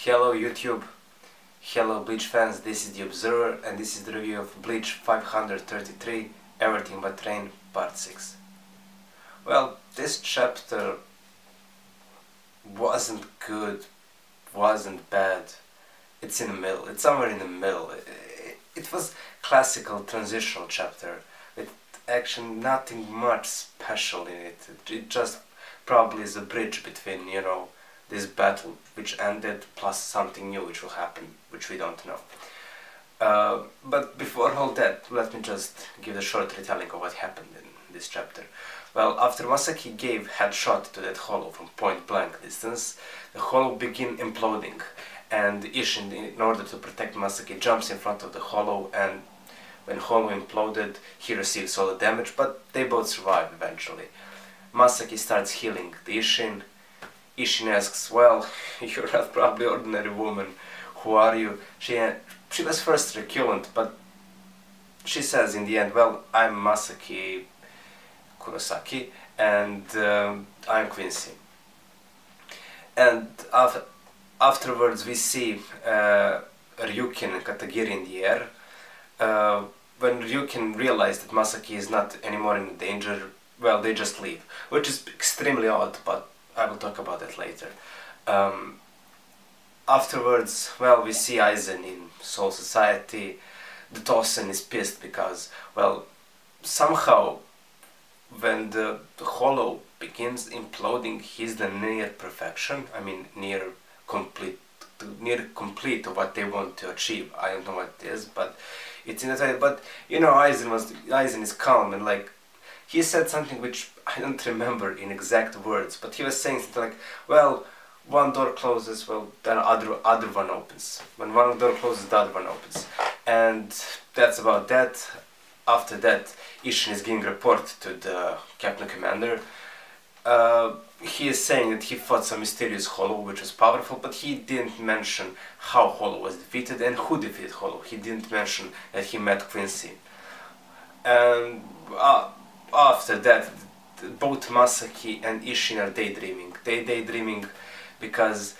Hello YouTube, hello Bleach fans, this is the Observer and this is the review of Bleach 533 Everything But Rain Part 6. Well, this chapter wasn't good, wasn't bad, it's in the middle, it's somewhere in the middle. It was classical transitional chapter with actually nothing much special in it. It just probably is a bridge between, this battle which ended plus something new which will happen, which we don't know. But before all that, let me just give a short retelling of what happened in this chapter. Well, after Masaki gave headshot to that hollow from point blank distance, the hollow began imploding, and Ishin, in order to protect Masaki, jumps in front of the hollow, and when hollow imploded, he received solid damage, but they both survive eventually. Masaki starts healing the Ishin. Ishin asks, well, you're not probably ordinary woman, who are you? She was first reculant, but she says in the end, well, I'm Masaki Kurosaki, and I'm Quincy. And afterwards we see Ryukin and Katagiri in the air. When Ryukin realized that Masaki is not anymore in danger, well, they just leave, which is extremely odd, but I will talk about that later. Afterwards, well, we see Aizen in Soul Society. The Tosen is pissed because, well, somehow when the hollow begins imploding, he's the near perfection. I mean, near complete of what they want to achieve. I don't know what it is, but it's in the title. But Aizen is calm, and like, he said something which I don't remember in exact words, but he was saying something like, well, one door closes, well, then other one opens. When one door closes, the other one opens. And that's about that. After that, Ishin is giving report to the Captain Commander. He is saying that he fought some mysterious hollow, which was powerful, but he didn't mention how hollow was defeated and who defeated hollow. He didn't mention that he met Quincy. And after that, both Masaki and Ishin are daydreaming. They daydreaming because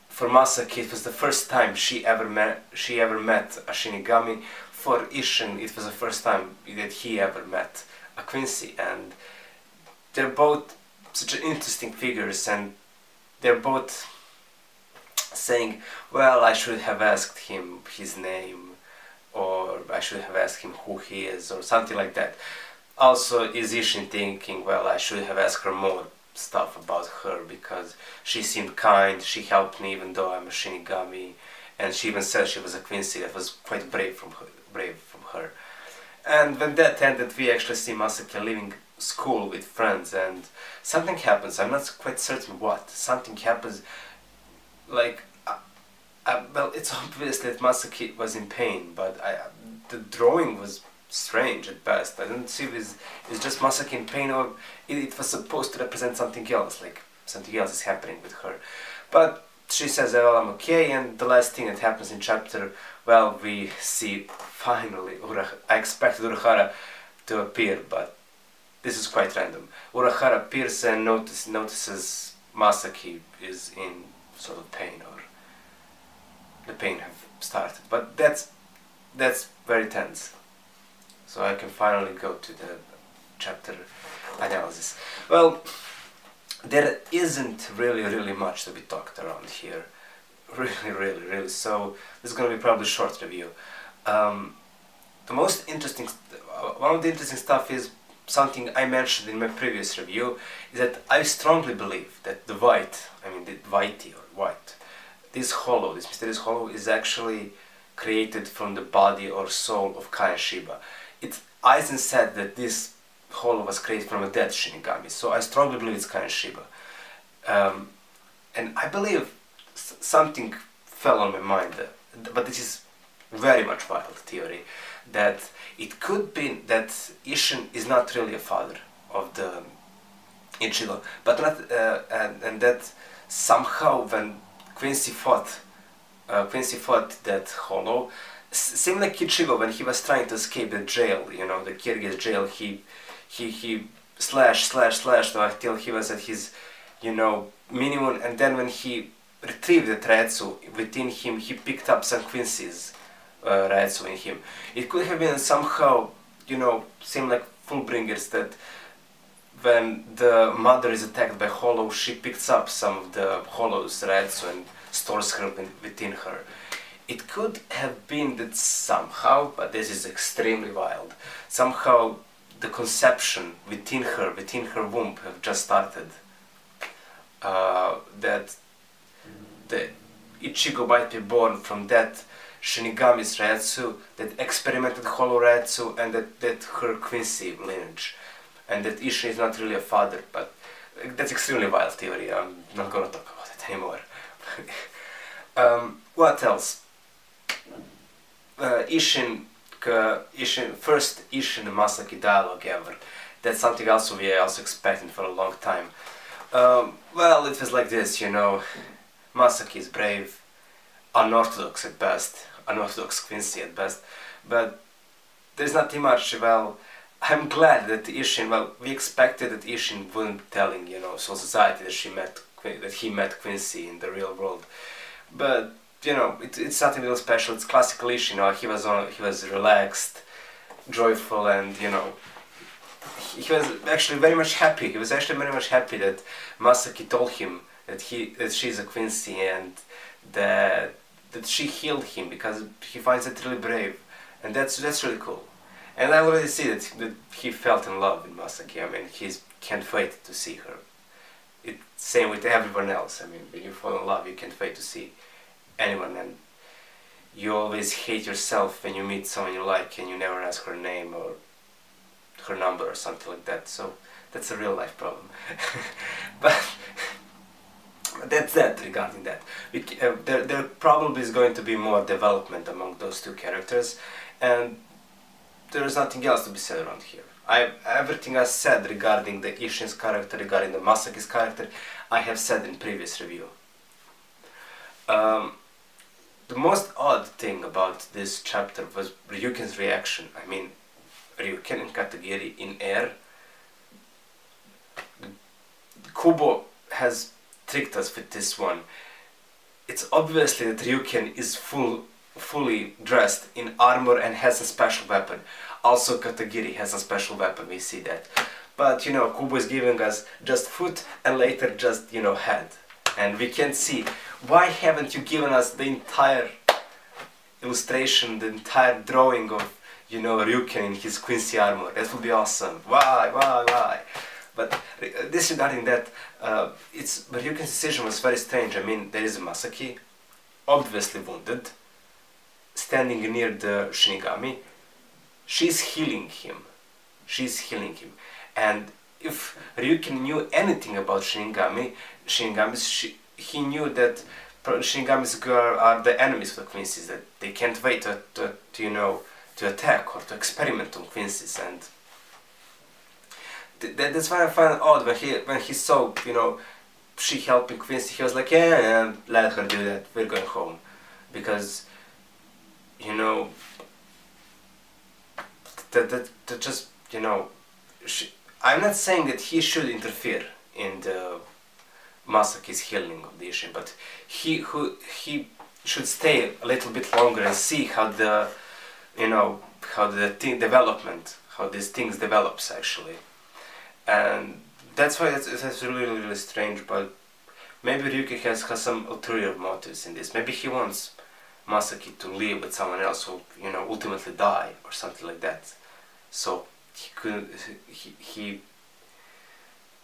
for Masaki it was the first time she ever met a Shinigami. For Ishin it was the first time that he ever met a Quincy, and they're both such interesting figures, and they're both saying, well, I should have asked him his name, or I should have asked him who he is, or something like that. Also, is Ishin thinking, well, I should have asked her more stuff about her, because she seemed kind, she helped me even though I'm a Shinigami, and she even said she was a Quincy. That was quite brave from her. And when that ended, we actually see Masaki leaving school with friends, and something happens. I'm not quite certain what. Something happens, like, well, it's obvious that Masaki was in pain, but the drawing was strange at best. I don't see if it's just Masaki in pain, or it was supposed to represent something else, like something else is happening with her. But she says, well, I'm okay, and the last thing that happens in chapter, well, we see finally I expected Urahara to appear, but this is quite random. Urahara appears and notices Masaki is in sort of pain, or the pain have started. But that's very tense. So I can finally go to the chapter analysis. Well, there isn't really much to be talked around here. Really. So this is going to be probably a short review. One of the interesting stuff is something I mentioned in my previous review, is that I strongly believe that the white, this hollow, this mysterious hollow, is actually created from the body or soul of Kai and Shiba. Aizen said that this hollow was created from a dead Shinigami, so I strongly believe it's Kai and Shiba. And I believe something fell on my mind, but this is very much wild theory, that it could be that Ishin is not really a father of the Ichigo, but not, and that somehow when Quincy fought that hollow, same like Ichigo when he was trying to escape the jail, the Kyrgyz jail, he slashed until he was at his, minimum, and then when he retrieved that Retsu within him, he picked up some Quincy's Retsu in him. It could have been somehow, you know, seem like Fullbringers, that when the mother is attacked by Hollow, she picks up some of the Hollow's Retsu and stores her within her. It could have been that somehow, but this is extremely wild, somehow the conception within her womb have just started. That the Ichigo might be born from that Shinigami's Retsu, that experimented Hollow Retsu, and that her Quincy lineage. And that Ishin is not really a father, but that's extremely wild theory. I'm not gonna talk about it anymore. What else? First Ishin Masaki dialogue ever. That's something else we are also expecting for a long time. Well, it was like this, you know. Masaki is brave, unorthodox at best, unorthodox Quincy at best, but there's nothing much. Well, I'm glad that Ishin, well, we expected that Ishin wouldn't telling, you know, Soul Society that he met Quincy in the real world, but you know, it's nothing real special. It's classical Ishin. You know, he was relaxed, joyful, and you know, he was actually very much happy. He was actually very much happy that Masaki told him that she's a Quincy, and that she healed him, because he finds it really brave, and that's really cool. And I already see that he felt in love with Masaki. I mean, he can't wait to see her. It's same with everyone else. I mean, when you fall in love, you can't wait to see anyone, and you always hate yourself when you meet someone you like and you never ask her name or her number or something like that. So that's a real life problem. But that's that regarding that. There probably is going to be more development among those two characters, and there is nothing else to be said around here. Everything I said regarding the Ishin's character, regarding the Masaki's character, I have said in previous review. The most odd thing about this chapter was Ryuken's reaction. I mean, Ryuken and Katagiri in air. Kubo has tricked us with this one. It's obviously that Ryuken is fully dressed in armor and has a special weapon. Also Katagiri has a special weapon, we see that. But you know, Kubo is giving us just foot and later just, you know, head. And we can see, why haven't you given us the entire illustration, the entire drawing of, you know, Ryuken in his Quincy armor? That would be awesome. Why? But disregarding that, Ryuken's decision was very strange. I mean, there is Masaki, obviously wounded, standing near the Shinigami. She's healing him. And if Ryuken knew anything about Shinigamis, he knew that Shinigamis are the enemies of the Quincy's, that they can't wait to attack or to experiment on Quincy's, and that's why I find it odd when he saw, you know, she helping Quincy. He was like, yeah, let her do that. We're going home, because you know that just, you know, I'm not saying that he should interfere in the Masaki's healing of the Ishin, but he should stay a little bit longer and see how the, you know, how these things develops actually. And that's why it's really strange. But maybe Ryuki has some ulterior motives in this. Maybe he wants Masaki to live with someone else who, you know, ultimately die or something like that. So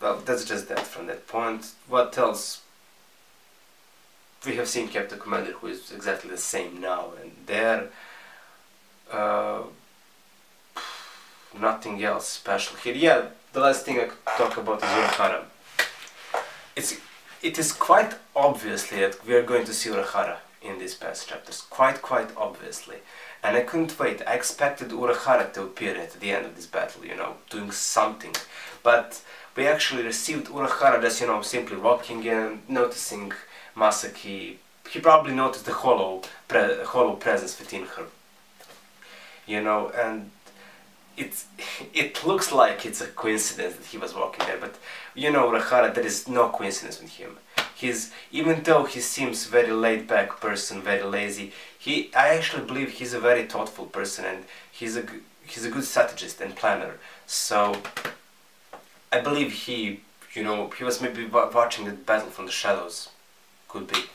well, that's just that from that point. What else? We have seen Captain Commander, who is exactly the same now and there. Nothing else special here. Yeah, the last thing I could talk about is Urahara. It is quite obviously that we are going to see Urahara in these past chapters. Quite obviously. And I couldn't wait. I expected Urahara to appear at the end of this battle, you know, doing something. But we actually received Urahara just, you know, simply walking and noticing Masaki. He probably noticed the hollow presence within her, you know, and it looks like it's a coincidence that he was walking there, but you know, Urahara, there is no coincidence with him. He's, even though he seems very laid back person, very lazy, I actually believe he's a very thoughtful person, and he's a good strategist and planner. So I believe he, you know, he was maybe watching the battle from the shadows, could be.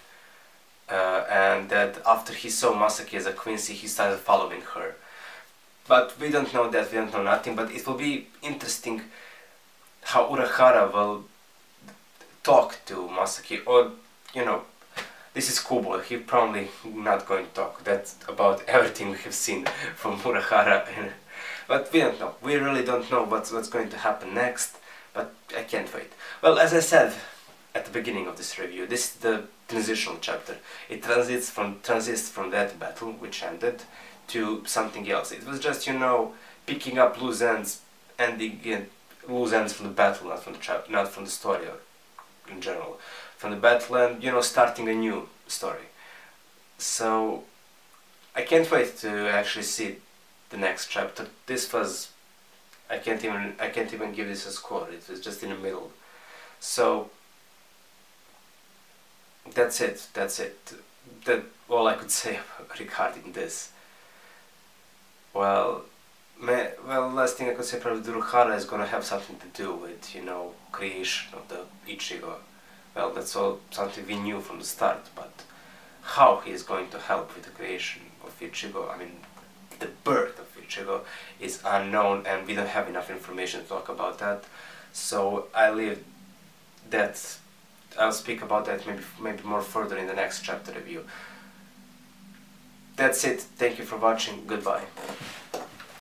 And that after he saw Masaki as a Quincy, he started following her. But we don't know that, we don't know nothing, but it will be interesting how Urahara will talk to Masaki, or, you know, this is Kubo, he probably not going to talk. That's about everything we have seen from Urahara. But we don't know, we really don't know what's going to happen next, but I can't wait. Well, as I said at the beginning of this review, this is the transitional chapter. It transits from that battle, which ended, to something else. It was just, you know, picking up loose ends, ending loose ends from the battle, not from the chapter, not from the story or in general, from the battle, and, you know, starting a new story. So I can't wait to actually see the next chapter. This was, I can't even give this a score. It was just in the middle. So that's it. That's all I could say regarding this. Well, last thing I could say, probably Urahara is gonna have something to do with, you know, creation of the Ichigo. Well, that's all something we knew from the start, but how he is going to help with the creation of Ichigo, I mean, the birth of Ichigo, is unknown, and we don't have enough information to talk about that. So I leave that. I'll speak about that maybe more further in the next chapter review. That's it. Thank you for watching. Goodbye.